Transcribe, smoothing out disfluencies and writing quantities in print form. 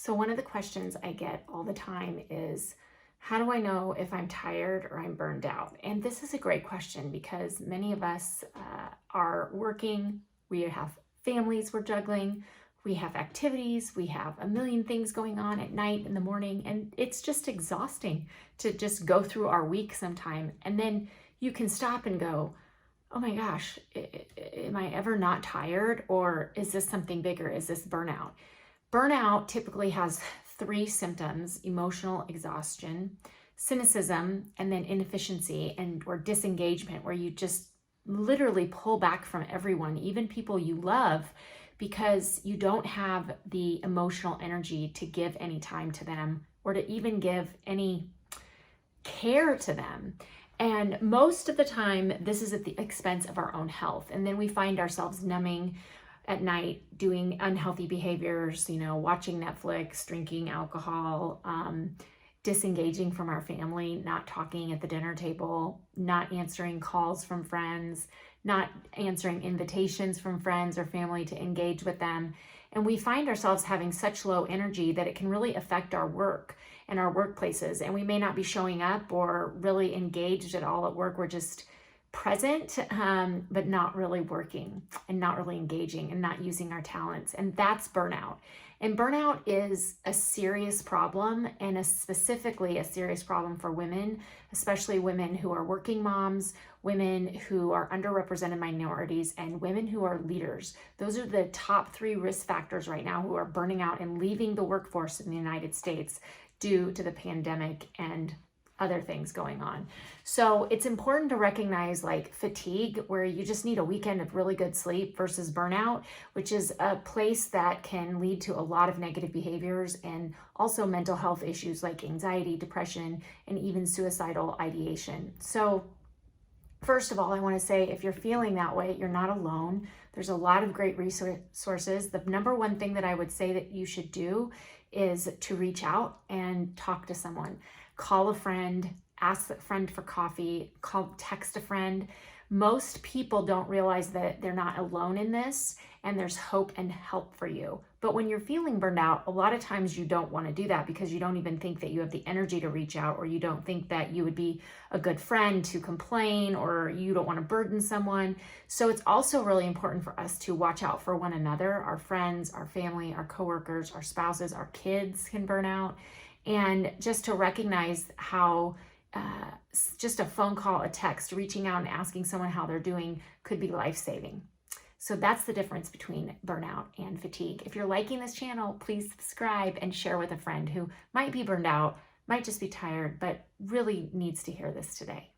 So one of the questions I get all the time is, how do I know if I'm tired or I'm burned out? And this is a great question because many of us are working, we have families we're juggling, we have activities, we have a million things going on at night, in the morning, and it's just exhausting to just go through our week sometime. And then you can stop and go, oh my gosh, am I ever not tired? Or is this something bigger? Is this burnout? Burnout typically has three symptoms: emotional exhaustion, cynicism, and then inefficiency and or disengagement, where you just literally pull back from everyone, even people you love, because you don't have the emotional energy to give any time to them or to even give any care to them. And most of the time, this is at the expense of our own health. And then we find ourselves numbing at night, doing unhealthy behaviors, watching Netflix, drinking alcohol, disengaging from our family, not talking at the dinner table, not answering calls from friends, not answering invitations from friends or family to engage with them. And we find ourselves having such low energy that it can really affect our work and our workplaces. And we may not be showing up or really engaged at all at work. We're just present, but not really working and not really engaging and not using our talents. And that's burnout. And burnout is a serious problem, and specifically a serious problem for women, especially women who are working moms, women who are underrepresented minorities, and women who are leaders. Those are the top three risk factors right now who are burning out and leaving the workforce in the United States due to the pandemic and other things going on. So it's important to recognize like fatigue, where you just need a weekend of really good sleep, versus burnout, which is a place that can lead to a lot of negative behaviors and also mental health issues like anxiety, depression, and even suicidal ideation. So first of all, I want to say, if you're feeling that way, you're not alone. There's a lot of great resources. The number one thing that I would say that you should do is to reach out and talk to someone. Call a friend, ask a friend for coffee, text a friend. Most people don't realize that they're not alone in this, and there's hope and help for you. But when you're feeling burned out, a lot of times you don't want to do that because you don't even think that you have the energy to reach out, or you don't think that you would be a good friend to complain, or you don't want to burden someone. So it's also really important for us to watch out for one another. Our friends, our family, our coworkers, our spouses, our kids can burn out. And just to recognize how just a phone call, a text, reaching out and asking someone how they're doing could be life-saving. So that's the difference between burnout and fatigue. If you're liking this channel, please subscribe and share with a friend who might be burned out, might just be tired, but really needs to hear this today.